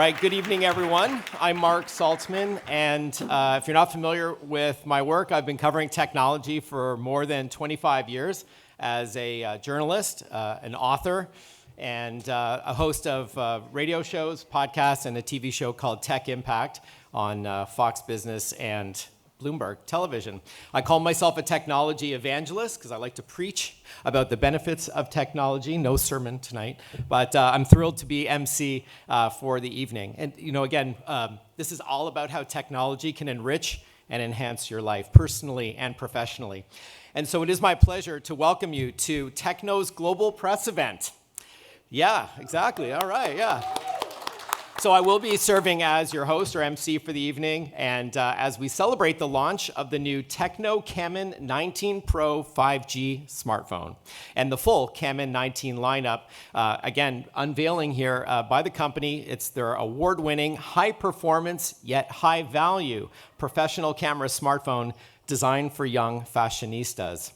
right, good evening, everyone. I'm Mark Saltzman, and if you're not familiar with my work, I've been covering technology for more than 25 years as a journalist, an author, and a host of radio shows, podcasts, and a TV show called Tech Impact on Fox Business and Bloomberg Television. I call myself a technology evangelist because I like to preach about the benefits of technology. No sermon tonight, but I'm thrilled to be MC for the evening. And again, this is all about how technology can enrich and enhance your life personally and professionally. And so it is my pleasure to welcome you to TECNO's Global Press event. Yeah, exactly. All right, yeah. So I will be serving as your host or MC for the evening, and as we celebrate the launch of the new Techno Camon 19 Pro 5G smartphone and the full Camon 19 lineup, again, unveiling here by the company. It's their award-winning, high-performance yet high-value professional camera smartphone designed for young fashionistas.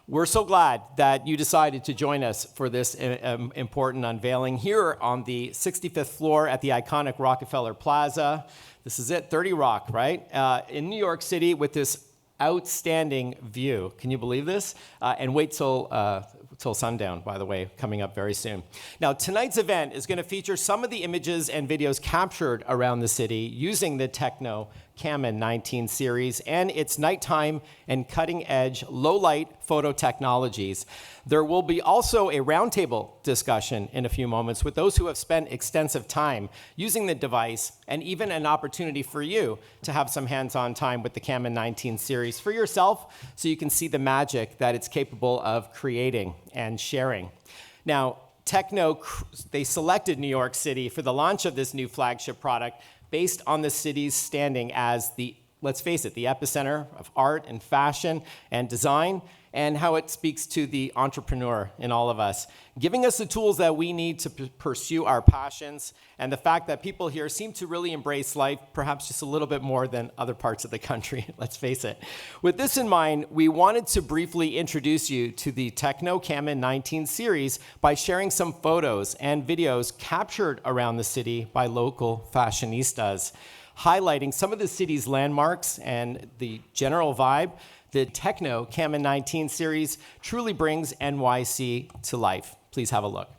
We're so glad that you decided to join us for this important unveiling here on the 65th floor at the iconic Rockefeller Plaza. This is it, 30 Rock, right? In New York City with this outstanding view. Can you believe this? And wait till sundown, by the way, coming up very soon. Now, tonight's event is going to feature some of the images and videos captured around the city using the Techno Camon 19 series and its nighttime and cutting-edge low-light photo technologies. There will be also a roundtable discussion in a few moments with those who have spent extensive time using the device, and even an opportunity for you to have some hands-on time with the Camon 19 series for yourself so you can see the magic that it's capable of creating and sharing. Now, Techno, they selected New York City for the launch of this new flagship product based on the city's standing as the, let's face it, the epicenter of art and fashion and design, and how it speaks to the entrepreneur in all of us, giving us the tools that we need to pursue our passions, and the fact that people here seem to really embrace life, perhaps just a little bit more than other parts of the country, let's face it. With this in mind, we wanted to briefly introduce you to the Techno Camon 19 series by sharing some photos and videos captured around the city by local fashionistas, highlighting some of the city's landmarks and the general vibe. The Techno Camon 19 series truly brings NYC to life. Please have a look.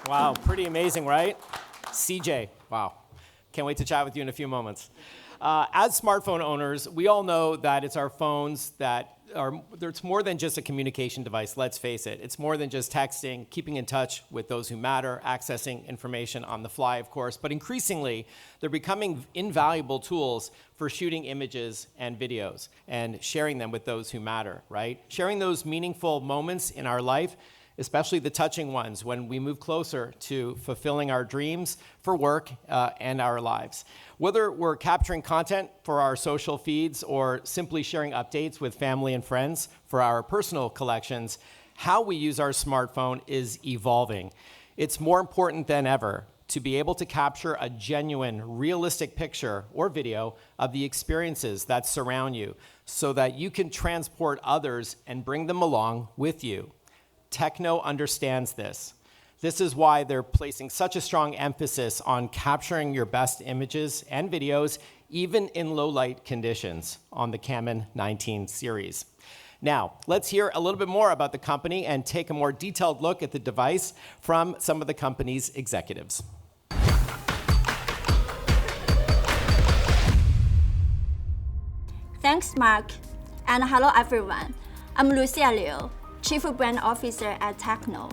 Wow, pretty amazing, right? CJ, wow. Can't wait to chat with you in a few moments. As smartphone owners, we all know that it's our phones that it's more than just a communication device, let's face it. It's more than just texting, keeping in touch with those who matter, accessing information on the fly, of course, but increasingly, they're becoming invaluable tools for shooting images and videos and sharing them with those who matter, right? Sharing those meaningful moments in our life, especially the touching ones when we move closer to fulfilling our dreams for work and our lives. Whether we're capturing content for our social feeds or simply sharing updates with family and friends for our personal collections, how we use our smartphone is evolving. It's more important than ever to be able to capture a genuine, realistic picture or video of the experiences that surround you so that you can transport others and bring them along with you. TECNO understands this. This is why they're placing such a strong emphasis on capturing your best images and videos, even in low light conditions, on the Camon 19 series. Now, let's hear a little bit more about the company and take a more detailed look at the device from some of the company's executives. Thanks, Mark. And hello, everyone. I'm Lucia Liu, Chief Brand Officer at TECNO.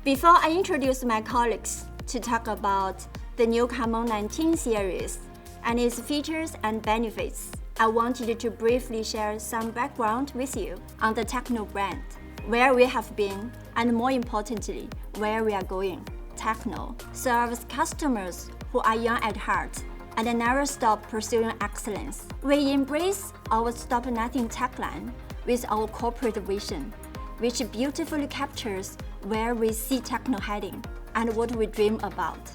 Before I introduce my colleagues to talk about the new Camon 19 series and its features and benefits, I wanted to briefly share some background with you on the TECNO brand, where we have been, and more importantly, where we are going. TECNO serves customers who are young at heart and never stop pursuing excellence. We embrace our Stop Nothing tagline with our corporate vision, which beautifully captures where we see TECNO heading and what we dream about.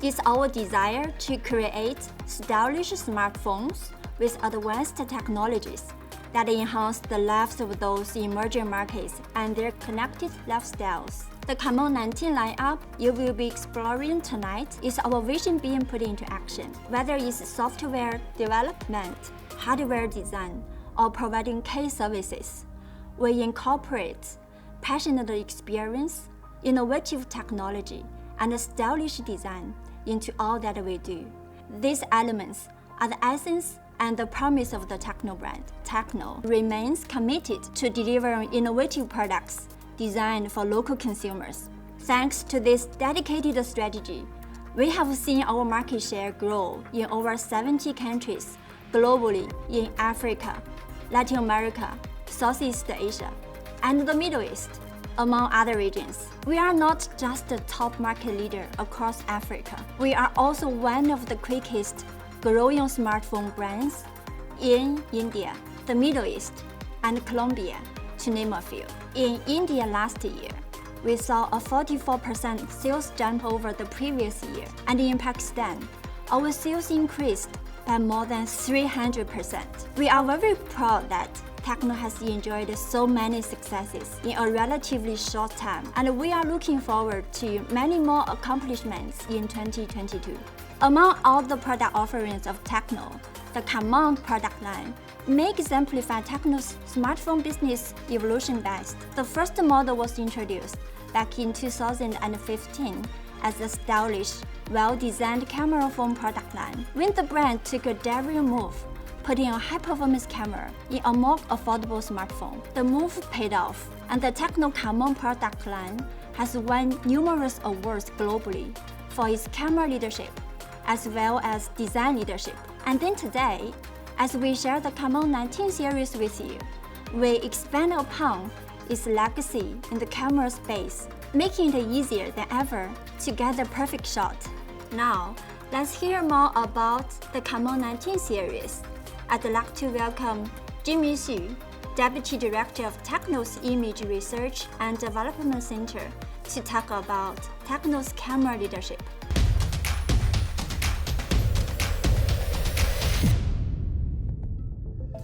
It's our desire to create stylish smartphones with advanced technologies that enhance the lives of those emerging markets and their connected lifestyles. The Camon 19 lineup you will be exploring tonight is our vision being put into action. Whether it's software development, hardware design, or providing key services, we incorporate passionate experience, innovative technology, and stylish design into all that we do. These elements are the essence and the promise of the TECNO brand. TECNO remains committed to delivering innovative products designed for local consumers. Thanks to this dedicated strategy, we have seen our market share grow in over 70 countries globally in Africa, Latin America, Southeast Asia, and the Middle East, among other regions. We are not just a top market leader across Africa. We are also one of the quickest growing smartphone brands in India, the Middle East, and Colombia, to name a few. In India last year, we saw a 44% sales jump over the previous year, and in Pakistan, our sales increased by more than 300%. We are very proud that TECNO has enjoyed so many successes in a relatively short time, and we are looking forward to many more accomplishments in 2022. Among all the product offerings of TECNO, the Camon product line may exemplify TECNO's smartphone business evolution best. The first model was introduced back in 2015 as a stylish, well-designed camera phone product line, when the brand took a daring move, putting a high-performance camera in a more affordable smartphone. The move paid off, and the Techno Camon product line has won numerous awards globally for its camera leadership, as well as design leadership. And then today, as we share the Camon 19 series with you, we expand upon its legacy in the camera space, making it easier than ever to get the perfect shot. Now, let's hear more about the Camon 19 series. I'd like to welcome Jimmy Xu, Deputy Director of TECNO's Image Research and Development Center, to talk about TECNO's camera leadership.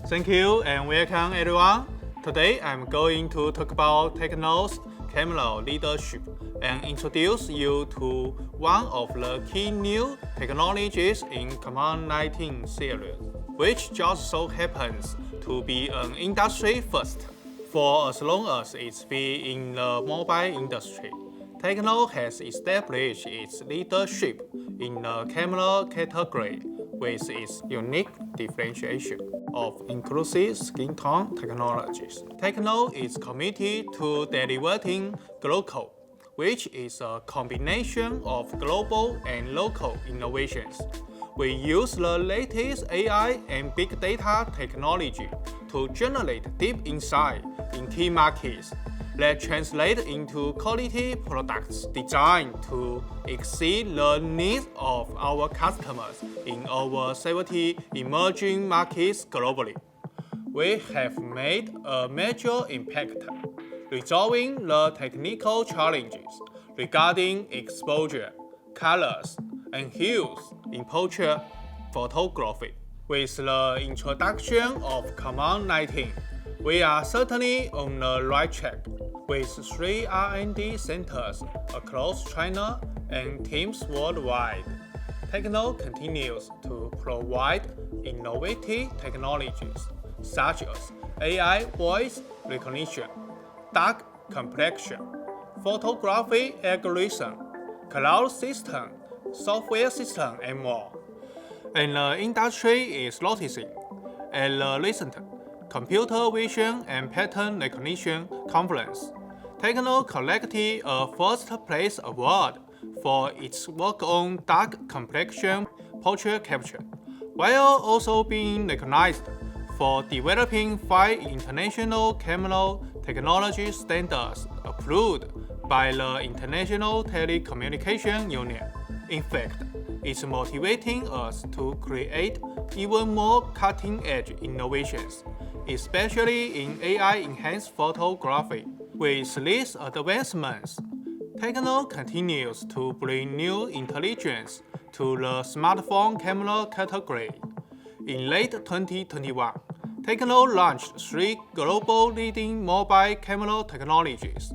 Thank you and welcome everyone. Today I'm going to talk about TECNO's camera leadership and introduce you to one of the key new technologies in Camon 19 series, which just so happens to be an industry first. For as long as it's been in the mobile industry, TECNO has established its leadership in the camera category with its unique differentiation of inclusive skin tone technologies. TECNO is committed to delivering global, which is a combination of global and local innovations. We use the latest AI and big data technology to generate deep insight in key markets that translate into quality products designed to exceed the needs of our customers in over 70 emerging markets globally. We have made a major impact, resolving the technical challenges regarding exposure, colors, and hues in portrait photography. With the introduction of Camon 19, we are certainly on the right track. With 3 R&D centers across China and teams worldwide, TECNO continues to provide innovative technologies such as AI voice recognition, dark complexion, photography algorithm, cloud system, software system, and more. And the industry is noticing. At the recent Computer Vision and Pattern Recognition Conference, TECNO collected a first place award for its work on dark complexion portrait capture, while also being recognized for developing 5 international camera technology standards approved by the International Telecommunication Union. In fact, it's motivating us to create even more cutting-edge innovations, especially in AI-enhanced photography. With these advancements, TECNO continues to bring new intelligence to the smartphone camera category. In late 2021, TECNO launched 3 global leading mobile camera technologies: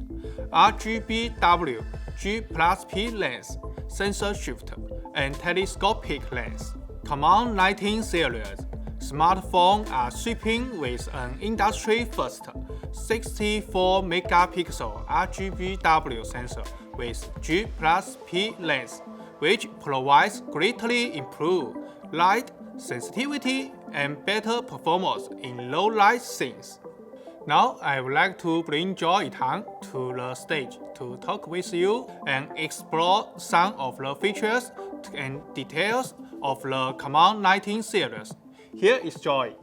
RGBW, G+P lens, sensor shift, and telescopic lens. Camon 19 series smartphones are shipping with an industry-first 64-megapixel RGBW sensor with G+P lens, which provides greatly improved light sensitivity and better performance in low-light scenes. Now, I would like to bring Joy Tang to the stage to talk with you and explore some of the features and details of the Camon 19 series. Here is Joy.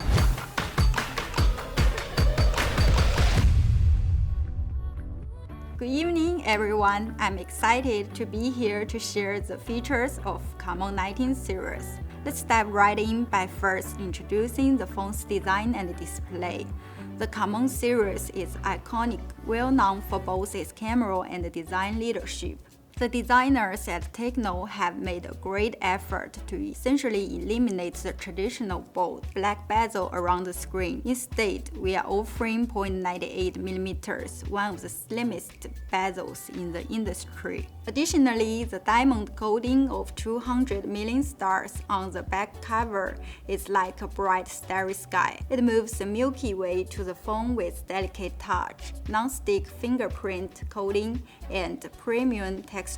Good evening, everyone. I'm excited to be here to share the features of Camon 19 series. Let's dive right in by first introducing the phone's design and display. The Camon series is iconic, well known for both its camera and design leadership. The designers at TECNO have made a great effort to essentially eliminate the traditional bold black bezel around the screen. Instead, we are offering 0.98mm, one of the slimmest bezels in the industry. Additionally, the diamond coating of 200 million stars on the back cover is like a bright starry sky. It moves the Milky Way to the phone with delicate touch, non-stick fingerprint coating, and premium texture.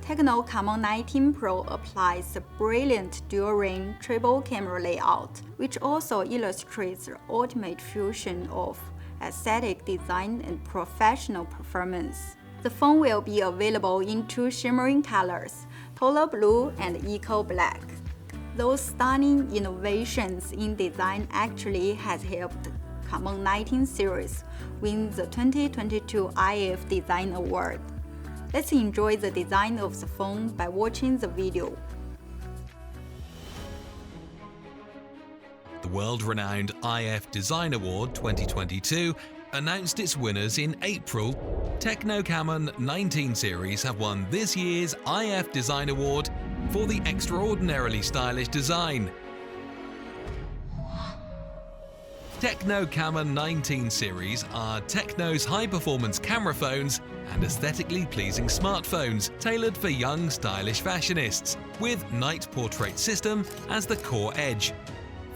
TECNO Camon 19 Pro applies a brilliant dual-ring triple camera layout, which also illustrates the ultimate fusion of aesthetic design and professional performance. The phone will be available in 2 shimmering colors, Polar Blue and Eco Black. Those stunning innovations in design actually has helped Camon 19 series win the 2022 IF Design Award. Let's enjoy the design of the phone by watching the video. The world-renowned IF Design Award 2022 announced its winners in April. Techno Camon 19 series have won this year's IF Design Award for the extraordinarily stylish design. Techno Camon 19 series are TECNO's high-performance camera phones and aesthetically pleasing smartphones tailored for young, stylish fashionistas, with night portrait system as the core edge.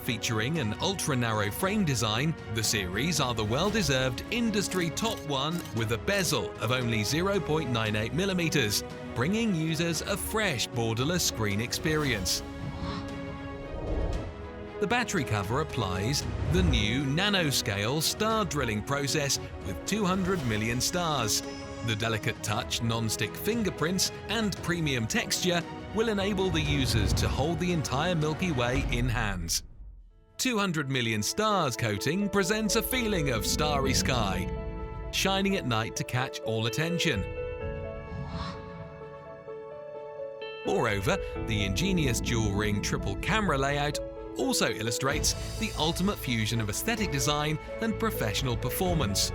Featuring an ultra-narrow frame design, the series are the well-deserved industry top one with a bezel of only 0.98mm, bringing users a fresh, borderless screen experience. The battery cover applies the new nanoscale star drilling process with 200 million stars. The delicate touch non-stick fingerprints and premium texture will enable the users to hold the entire Milky Way in hands. 200 million stars coating presents a feeling of starry sky, shining at night to catch all attention. Moreover, the ingenious dual-ring triple camera layout also illustrates the ultimate fusion of aesthetic design and professional performance.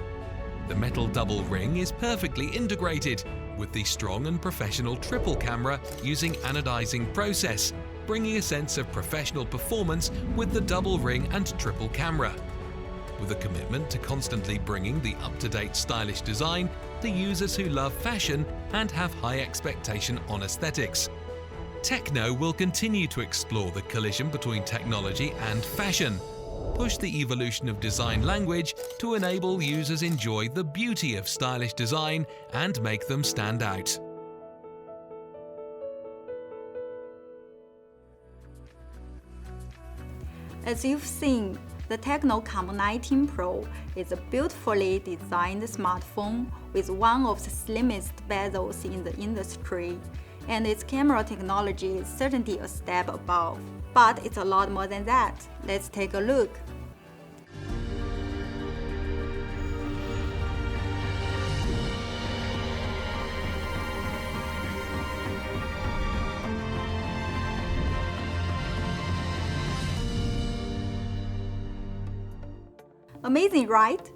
The metal double ring is perfectly integrated with the strong and professional triple camera using anodizing process, bringing a sense of professional performance with the double ring and triple camera. With a commitment to constantly bringing the up-to-date stylish design to users who love fashion and have high expectation on aesthetics. TECNO will continue to explore the collision between technology and fashion, push the evolution of design language to enable users enjoy the beauty of stylish design and make them stand out. As you've seen, the Techno Camon 19 Pro is a beautifully designed smartphone with one of the slimmest bezels in the industry, and its camera technology is certainly a step above. But it's a lot more than that. Let's take a look. Amazing, right?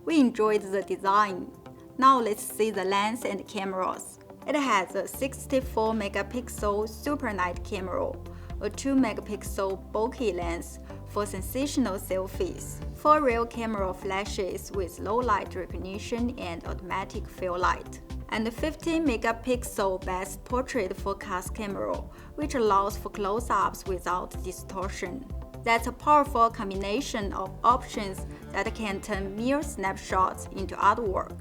We enjoyed the design. Now let's see the lens and cameras. It has a 64 megapixel super night camera, a 2 megapixel bulky lens for sensational selfies, 4 rear camera flashes with low light recognition and automatic fill light, and a 15 megapixel best portrait focus camera, which allows for close-ups without distortion. That's a powerful combination of options that can turn mere snapshots into artwork.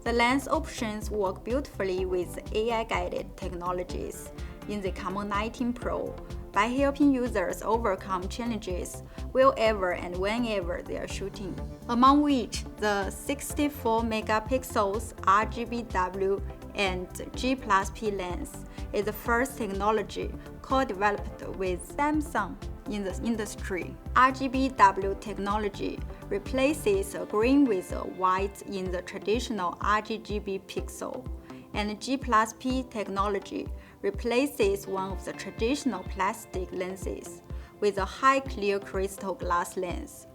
The lens options work beautifully with AI-guided technologies in the Camon 19 Pro by helping users overcome challenges wherever and whenever they are shooting, among which the 64 megapixels RGBW and G+P lens is the first technology co-developed with Samsung in the industry. RGBW technology replaces a green with a white in the traditional RGB pixel, and G+P technology replaces one of the traditional plastic lenses with a high clear crystal glass lens,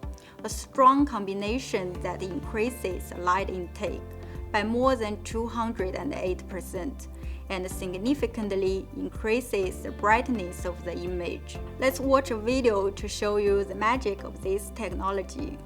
a strong combination that increases light intake by more than 208% and significantly increases the brightness of the image. Let's watch a video to show you the magic of this technology.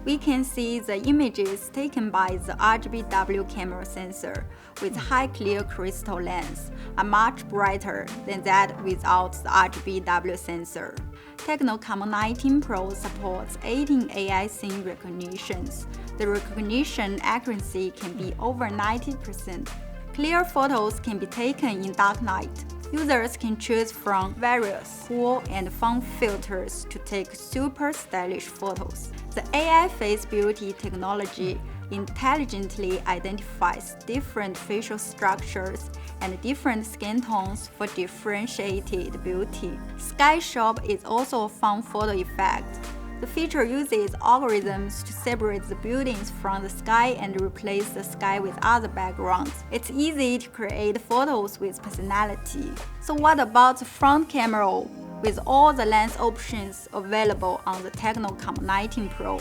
We can see the images taken by the RGBW camera sensor with high clear crystal lens are much brighter than that without the RGBW sensor. Techno Camon 19 Pro supports 18 AI scene recognitions. The recognition accuracy can be over 90%. Clear photos can be taken in dark night. Users can choose from various cool and fun filters to take super stylish photos. The AI face beauty technology intelligently identifies different facial structures and different skin tones for differentiated beauty. Sky Shop is also a fun photo effect. The feature uses algorithms to separate the buildings from the sky and replace the sky with other backgrounds. It's easy to create photos with personality. So what about the front camera? With all the lens options available on the Techno Camon 19 Pro,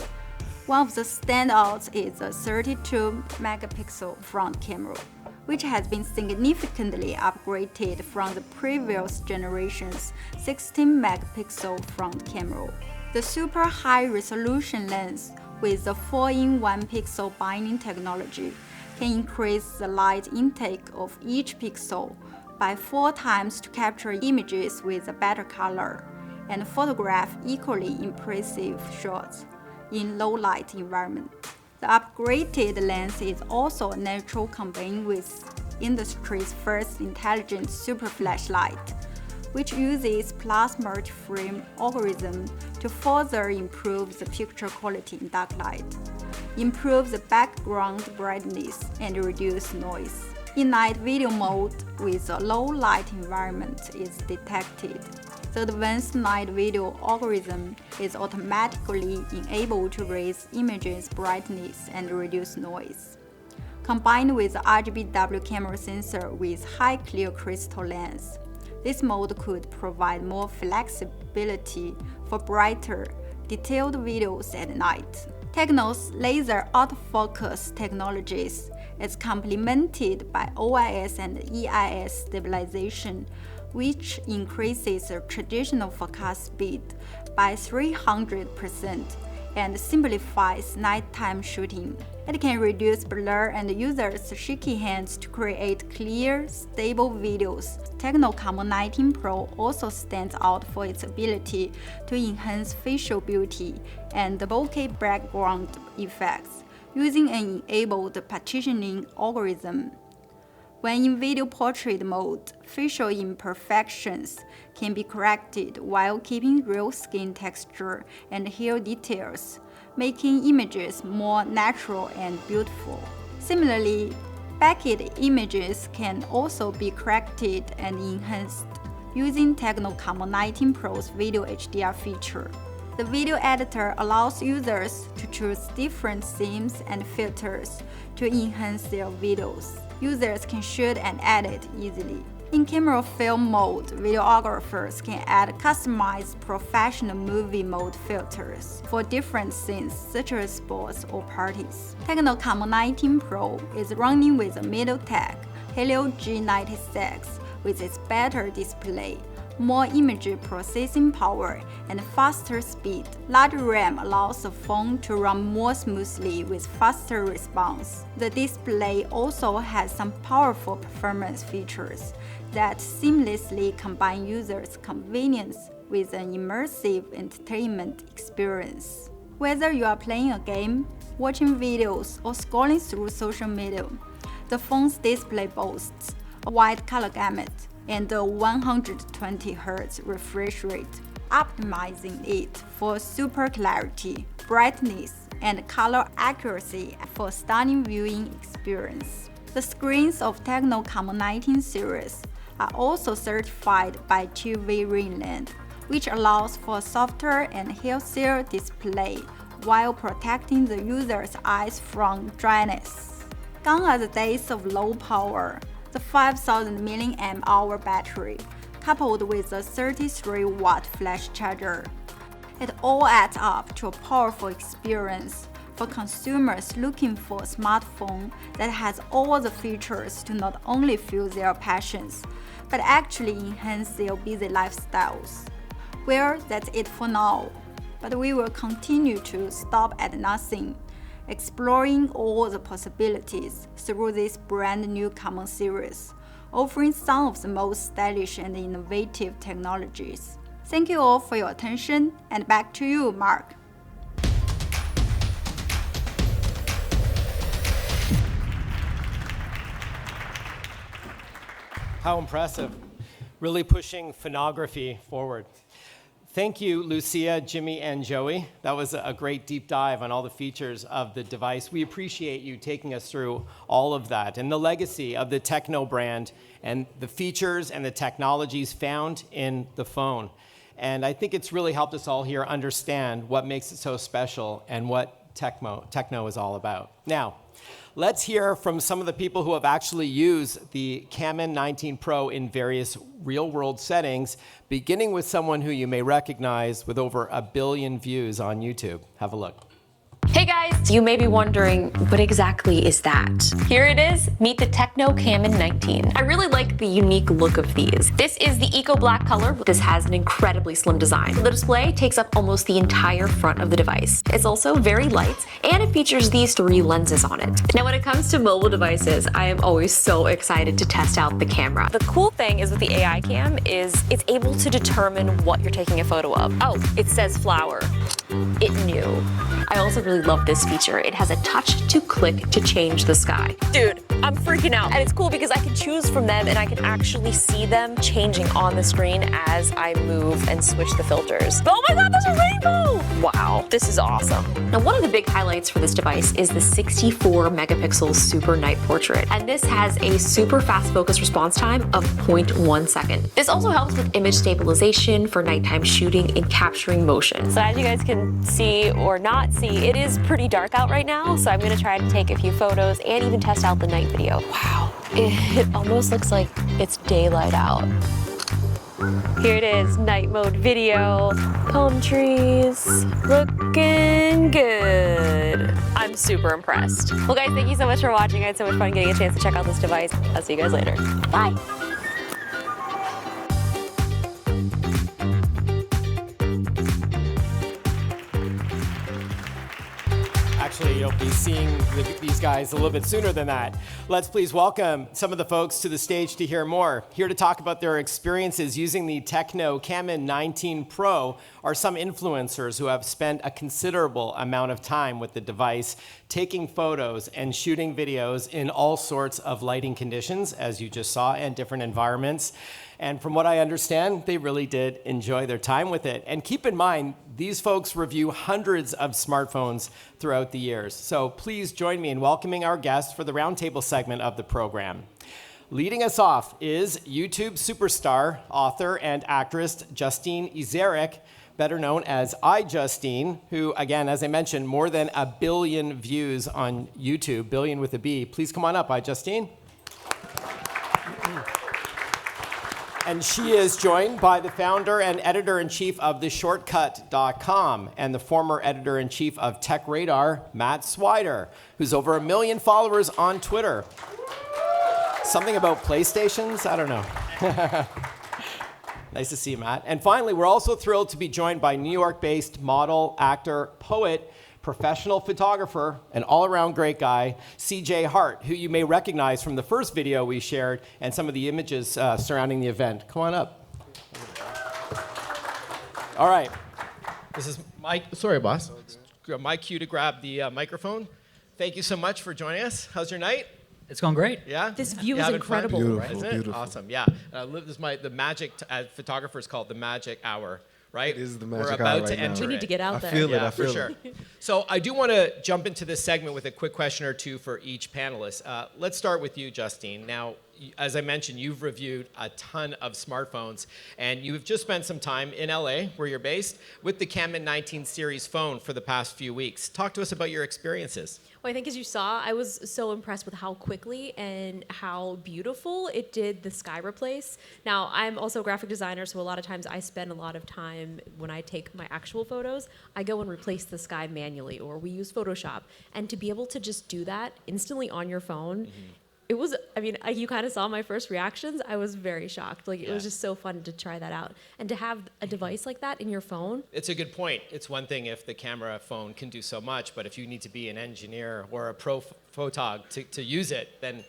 one of the standouts is the 32 megapixel front camera, which has been significantly upgraded from the previous generation's 16 megapixel front camera. The super high resolution lens with the 4-in-1 pixel binding technology can increase the light intake of each pixel by 4 times to capture images with a better color and photograph equally impressive shots in low light environment. The upgraded lens is also a natural combined with industry's first intelligent super flashlight, which uses plus multi-frame algorithm to further improve the picture quality in dark light, improve the background brightness, and reduce noise. In night video mode with a low light environment is detected, The advanced night video algorithm is automatically enabled to raise images brightness and reduce noise. Combined with the RGB camera sensor with high clear crystal lens, this mode could provide more flexibility for brighter, detailed videos at night. TECNO's laser autofocus technologies is complemented by OIS and EIS stabilization, which increases the traditional focus speed by 300% and simplifies nighttime shooting. It can reduce blur and users' shaky hands to create clear, stable videos. Techno Camon 19 Pro also stands out for its ability to enhance facial beauty and bokeh background effects using an enabled partitioning algorithm. When in video portrait mode, facial imperfections can be corrected while keeping real skin texture and hair details, making images more natural and beautiful. Similarly, backlit images can also be corrected and enhanced using Techno Camon 19 Pro's Video HDR feature. The video editor allows users to choose different themes and filters to enhance their videos. Users can shoot and edit easily. In camera film mode, videographers can add customized professional movie mode filters for different scenes such as sports or parties. Techno Camon 19 Pro is running with a MediaTek Helio G96 with its better display, more image processing power, and faster speed. Large RAM allows the phone to run more smoothly with faster response. The display also has some powerful performance features that seamlessly combine users' convenience with an immersive entertainment experience. Whether you are playing a game, watching videos, or scrolling through social media, the phone's display boasts a wide color gamut and a 120 Hz refresh rate, optimizing it for super clarity, brightness, and color accuracy for a stunning viewing experience. The screens of Techno Camon 19 series are also certified by TÜV Rheinland, which allows for a softer and healthier display while protecting the user's eyes from dryness. Gone are the days of low power. The 5000 mAh battery, coupled with a 33-watt flash charger. It all adds up to a powerful experience for consumers looking for a smartphone that has all the features to not only fuel their passions, but actually enhance their busy lifestyles. Well, that's it for now, but we will continue to stop at nothing, exploring all the possibilities through this brand new Camon series, offering some of the most stylish and innovative technologies. Thank you all for your attention, and back to you, Mark. How impressive. Really pushing phonography forward. Thank you, Lucia, Jimmy, and Joey. That was a great deep dive on all the features of the device. We appreciate you taking us through all of that and the legacy of the Techno brand and the features and the technologies found in the phone. And I think it's really helped us all here understand what makes it so special and what Techno is all about. Now, let's hear from some of the people who have actually used the Camon 19 Pro in various real-world settings, beginning with someone who you may recognize with over 1 billion views on YouTube. Have a look. Hey guys, you may be wondering, what exactly is that? Here it is, meet the Techno Camon 19. I really like the unique look of these. This is the Eco Black color. This has an incredibly slim design. The display takes up almost the entire front of the device. It's also very light, and it features these 3 lenses on it. Now when it comes to mobile devices, I am always so excited to test out the camera. The cool thing is with the AI cam is it's able to determine what you're taking a photo of. Oh, it says flower. It knew. I also really love this feature. It has a touch to click to change the sky. Dude, I'm freaking out. And it's cool because I can choose from them and I can actually see them changing on the screen as I move and switch the filters. Oh my God, there's a rainbow! Wow, this is awesome. Now, one of the big highlights for this device is the 64 megapixel super night portrait. And this has a super fast focus response time of 0.1 second. This also helps with image stabilization for nighttime shooting and capturing motion. So as you guys can see or not see, it is pretty dark out right now. So I'm gonna try to take a few photos and even test out the night video. Wow, it almost looks like it's daylight out. Here it is, night mode video. Palm trees, looking good. I'm super impressed. Well guys, thank you so much for watching. I had so much fun getting a chance to check out this device. I'll see you guys later. Bye. Actually, you'll be seeing these guys a little bit sooner than that. Let's please welcome some of the folks to the stage to hear more. Here to talk about their experiences using the Techno Camon 19 Pro are some influencers who have spent a considerable amount of time with the device, taking photos and shooting videos in all sorts of lighting conditions, as you just saw, and different environments. And from what I understand, they really did enjoy their time with it. And keep in mind, these folks review hundreds of smartphones throughout the years. So please join me in welcoming our guests for the roundtable segment of the program. Leading us off is YouTube superstar, author, and actress Justine Izerek, better known as iJustine, who, again, as I mentioned, more than 1 billion views on YouTube, billion with a B. Please come on up, iJustine. And she is joined by the founder and editor-in-chief of theshortcut.com and the former editor-in-chief of TechRadar, Matt Swider, who's over 1 million followers on Twitter. Something about PlayStations? I don't know. Nice to see you, Matt. And finally, we're also thrilled to be joined by New York-based model, actor, poet, professional photographer, and all-around great guy, CJ Hart, who you may recognize from the first video we shared and some of the images surrounding the event. Come on up. All right. This is Mike. Sorry, boss. My cue to grab the microphone. Thank you so much for joining us. How's your night? It's going great. Yeah? This view You is having fun? incredible. Beautiful, Is it? beautiful. Awesome, yeah. This is the magic, as photographers call it, the magic hour, right? It is the We're magic about hour to right now. enter We need it. to get out I there. feel it. Yeah, I for feel sure. it. So I do want to jump into this segment with a quick question or two for each panelist. Let's start with you, Justine. Now, as I mentioned, you've reviewed a ton of smartphones, and you've just spent some time in LA, where you're based, with the Camon 19 series phone for the past few weeks. Talk to us about your experiences. Well, I think as you saw, I was so impressed with how quickly and how beautiful it did the sky replace. Now, I'm also a graphic designer, so a lot of times I spend a lot of time when I take my actual photos, I go and replace the sky manually, or we use Photoshop. And to be able to just do that instantly on your phone, it was, I mean, you kind of saw my first reactions. I was very shocked. Like, it was just so fun to try that out. And to have a device like that in your phone. It's a good point. It's one thing if the camera phone can do so much, but if you need to be an engineer or a pro photog to use it, then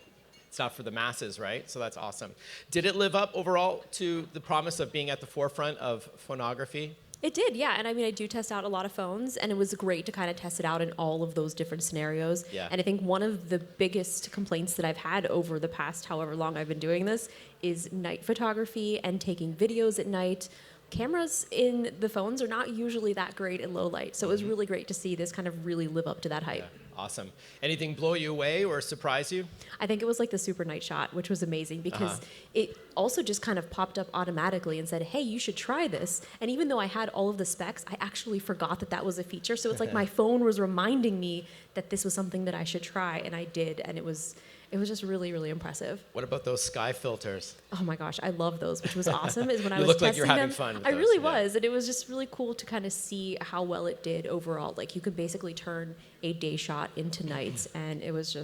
it's not for the masses, right? So that's awesome. Did it live up overall to the promise of being at the forefront of phonography? It did, yeah. And I mean, I do test out a lot of phones, and it was great to kind of test it out in all of those different scenarios. Yeah. And I think one of the biggest complaints that I've had over the past however long I've been doing this is night photography and taking videos at night. Cameras in the phones are not usually that great in low light, so it was really great to see this kind of really live up to that hype. Awesome. Anything blow you away or surprise you? I think it was like the super night shot, which was amazing because it also just kind of popped up automatically and said, hey, you should try this. And even though I had all of the specs, I actually forgot that that was a feature. So it's like my phone was reminding me that this was something that I should try, and I did. And it was just really, really impressive. What about those sky filters? Oh my gosh, I love those, which was awesome. Is when I You was look testing like you're having them, fun with I those, really yeah. was, and it was just really cool to kind of see how well it did overall. Like, you could basically turn a day shot into nights, and it was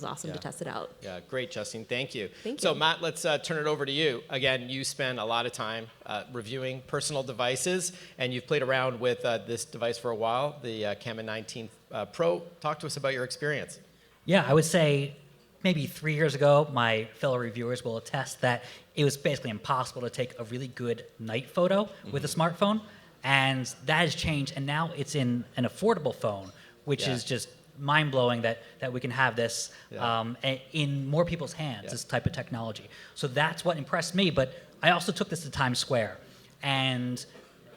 awesome to test it out. Yeah, great, Justine. Thank you. Thank So, you. Matt, let's turn it over to you. Again, you spend a lot of time reviewing personal devices, and you've played around with this device for a while, the Camon 19 Pro. Talk to us about your experience. Yeah, I would say maybe 3 years ago, my fellow reviewers will attest that it was basically impossible to take a really good night photo with a smartphone, and that has changed, and now it's in an affordable phone which Yeah. is just mind-blowing that we can have this in more people's hands, this type of technology. So that's what impressed me, but I also took this to Times Square, and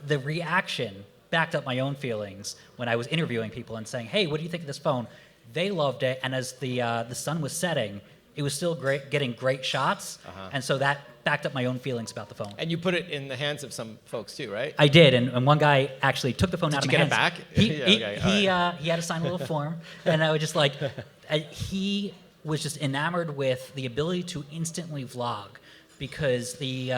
the reaction backed up my own feelings when I was interviewing people and saying, hey, what do you think of this phone? They loved it, and as the sun was setting, it was still getting great shots, and so that backed up my own feelings about the phone. And you put it in the hands of some folks too, right? I did, and one guy actually took the phone out of my hands. Did you get it back? He had to sign a little form, and I was just like, he was just enamored with the ability to instantly vlog, because the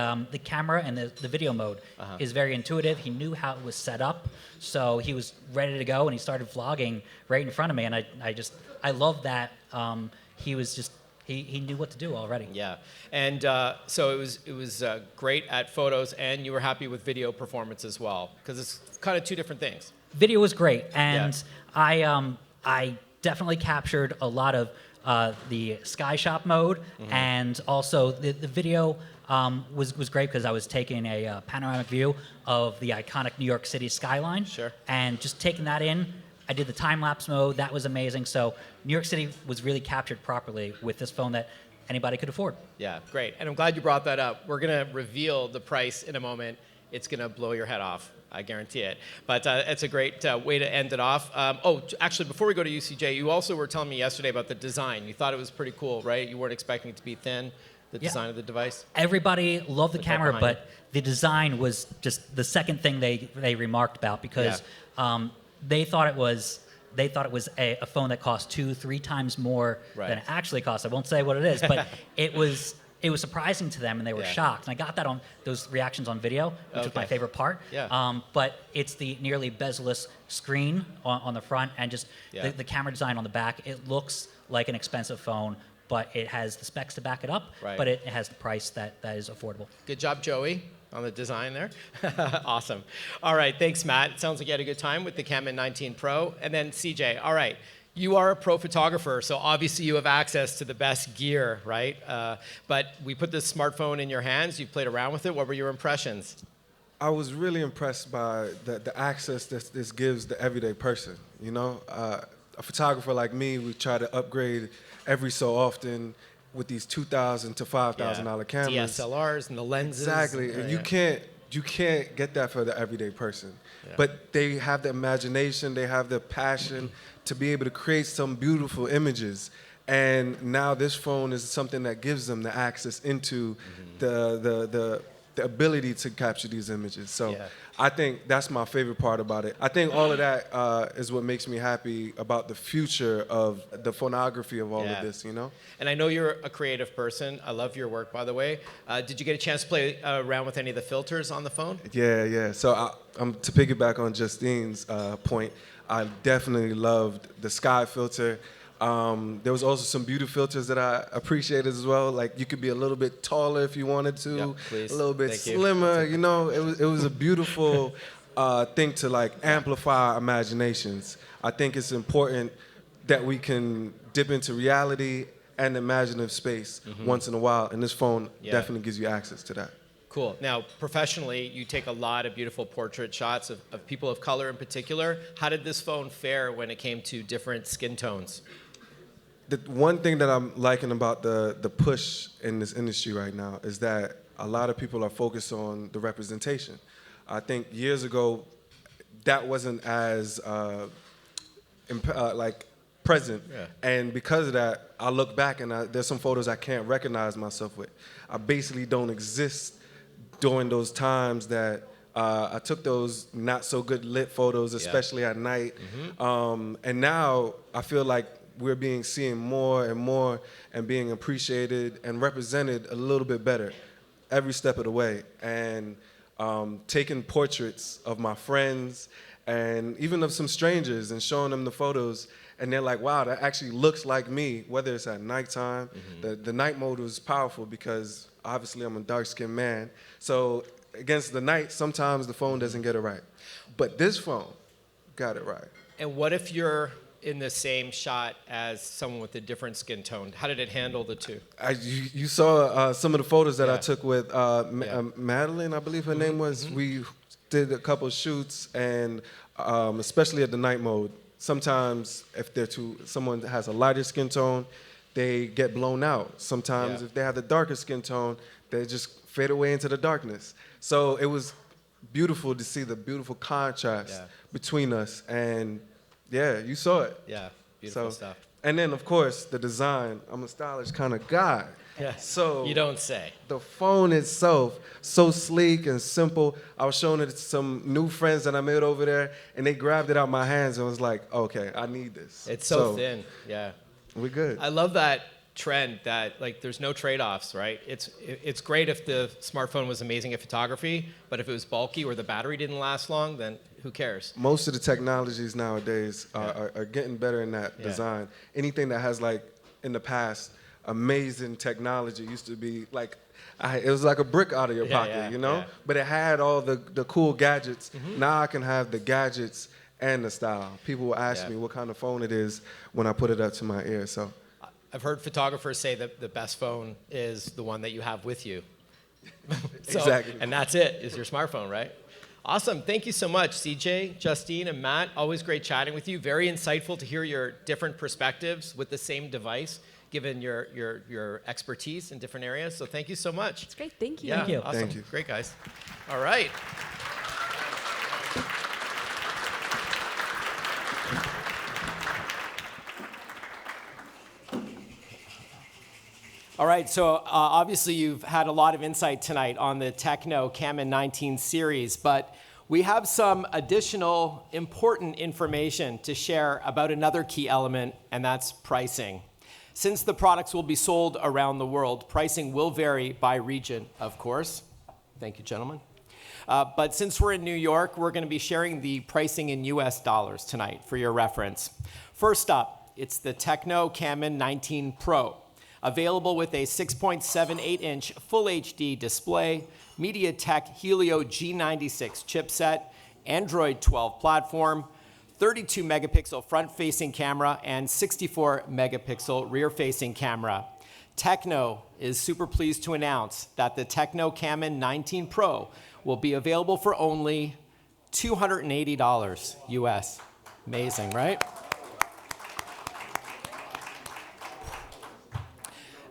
camera and the video mode is very intuitive. He knew how it was set up, so he was ready to go, and he started vlogging right in front of me, and I love that he was just. He knew what to do already. Yeah, and so it was great at photos, and you were happy with video performance as well, because it's kind of two different things. Video was great, and I definitely captured a lot of the sky shop mode, and also the video was great because I was taking a panoramic view of the iconic New York City skyline. Sure. And just taking that in. I did the time-lapse mode. That was amazing. So New York City was really captured properly with this phone that anybody could afford. Yeah, great. And I'm glad you brought that up. We're going to reveal the price in a moment. It's going to blow your head off. I guarantee it. But it's a great way to end it off. Actually, before we go to UCJ, you also were telling me yesterday about the design. You thought it was pretty cool, right? You weren't expecting it to be thin, the design of the device? Everybody loved the camera, behind but the design was just the second thing they remarked about, because they thought it was a phone that cost 2-3 times more than it actually cost. I won't say what it is, but it was surprising to them, and they were shocked. And I got that on those reactions on video, which was my favorite part. Yeah. But it's the nearly bezel-less screen on the front, and just the camera design on the back. It looks like an expensive phone, but it has the specs to back it up. Right. But it has the price that is affordable. Good job, Joey, on the design there. Awesome. All right, thanks, Matt. It sounds like you had a good time with the Camon 19 Pro. And then CJ, all right, you are a pro photographer, so obviously you have access to the best gear, right? But we put this smartphone in your hands. You played around with it. What were your impressions? I was really impressed by the access that this gives the everyday person. You know, a photographer like me, we try to upgrade every so often with these $2,000 to $5,000 cameras. DSLRs and the lenses. Exactly, and you can't get that for the everyday person. But they have the imagination, they have the passion to be able to create some beautiful images. And now this phone is something that gives them the access into the ability to capture these images. So I think that's my favorite part about it. I think all of that is what makes me happy about the future of the phonography of all of this, you know? And I know you're a creative person. I love your work, by the way. Did you get a chance to play around with any of the filters on the phone? Yeah. So to piggyback on Justine's point, I definitely loved the sky filter. There was also some beauty filters that I appreciated as well. Like you could be a little bit taller if you wanted to, please. a little bit Thank you. slimmer. You know, it was a beautiful thing to like amplify our imaginations. I think it's important that we can dip into reality and imaginative space once in a while, and this phone definitely gives you access to that. Cool. Now, professionally, you take a lot of beautiful portrait shots of people of color in particular. How did this phone fare when it came to different skin tones? The one thing that I'm liking about the push in this industry right now is that a lot of people are focused on the representation. I think years ago, that wasn't as present. And because of that, I look back and there's some photos I can't recognize myself with. I basically don't exist during those times that I took those not so good lit photos, especially at night. And now I feel like we're seeing more and more and being appreciated and represented a little bit better every step of the way. And taking portraits of my friends and even of some strangers and showing them the photos, and they're like, wow, that actually looks like me, whether it's at nighttime. The night mode was powerful because obviously I'm a dark-skinned man. So against the night, sometimes the phone doesn't get it right. But this phone got it right. And what if you're in the same shot as someone with a different skin tone? How did it handle the two? You saw some of the photos that I took with Madeline, I believe her name was. We did a couple shoots, and especially at the night mode, sometimes if someone that has a lighter skin tone, they get blown out. Sometimes if they have the darker skin tone, they just fade away into the darkness. So it was beautiful to see the beautiful contrast between us, and you saw it. Yeah, beautiful stuff. And then, of course, the design. I'm a stylish kind of guy. Yeah. So you don't say. The phone itself, so sleek and simple. I was showing it to some new friends that I made over there, and they grabbed it out of my hands and was like, okay, I need this. It's so thin, yeah. We're good. I love that trend that like there's no trade-offs, right? It's great if the smartphone was amazing at photography, but if it was bulky or the battery didn't last long, then who cares? Most of the technologies nowadays are getting better in that design. Anything that has, like, in the past, amazing technology used to be like, it was like a brick out of your pocket, you know? But it had all the cool gadgets. Now I can have the gadgets and the style. People will ask me what kind of phone it is when I put it up to my ear, so. I've heard photographers say that the best phone is the one that you have with you. Exactly. And that's it, is your smartphone, right? Awesome. Thank you so much, CJ, Justine, and Matt. Always great chatting with you. Very insightful to hear your different perspectives with the same device, given your expertise in different areas. So thank you so much. It's great. Thank you. Yeah, Thank you. awesome. Thank you. Great, guys. All right. All right, so obviously you've had a lot of insight tonight on the Techno Camon 19 series, but we have some additional important information to share about another key element, and that's pricing. Since the products will be sold around the world, pricing will vary by region, of course. Thank you, gentlemen. But since we're in New York, we're going to be sharing the pricing in US dollars tonight for your reference. First up, it's the Techno Camon 19 Pro. Available with a 6.78-inch Full HD display, MediaTek Helio G96 chipset, Android 12 platform, 32-megapixel front-facing camera, and 64-megapixel rear-facing camera. Techno is super pleased to announce that the Techno Camon 19 Pro will be available for only $280 US. Amazing, right?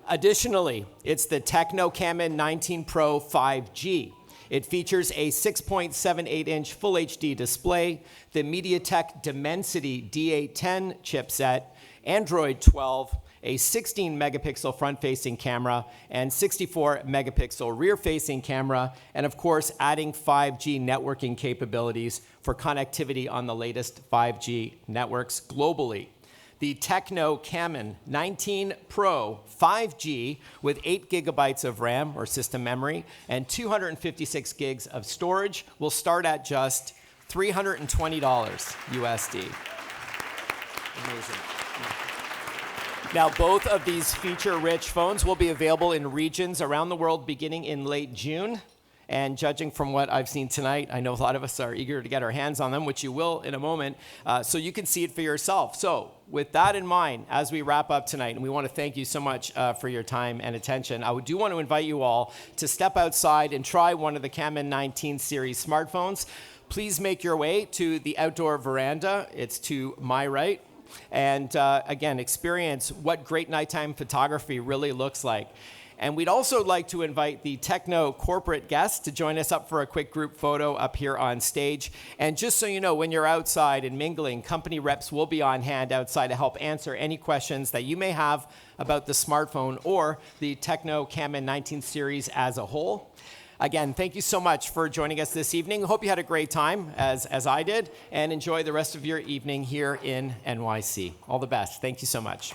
Additionally, it's the Techno Camon 19 Pro 5G. It features a 6.78-inch Full HD display, the MediaTek Dimensity D810 chipset, Android 12, a 16-megapixel front-facing camera, and 64-megapixel rear-facing camera, and of course, adding 5G networking capabilities for connectivity on the latest 5G networks globally. The Techno Camon 19 Pro 5G with 8 gigabytes of RAM or system memory and 256 gigs of storage will start at just $320 USD. Amazing. Now, both of these feature-rich phones will be available in regions around the world beginning in late June. And judging from what I've seen tonight, I know a lot of us are eager to get our hands on them, which you will in a moment, so you can see it for yourself. So with that in mind, as we wrap up tonight, and we want to thank you so much for your time and attention, I do want to invite you all to step outside and try one of the Camon 19 series smartphones. Please make your way to the outdoor veranda. It's to my right. And again, experience what great nighttime photography really looks like. And we'd also like to invite the Techno corporate guests to join us up for a quick group photo up here on stage. And just so you know, when you're outside and mingling, company reps will be on hand outside to help answer any questions that you may have about the smartphone or the Techno Camon 19 series as a whole. Again, thank you so much for joining us this evening. Hope you had a great time, as I did, and enjoy the rest of your evening here in NYC. All the best. Thank you so much.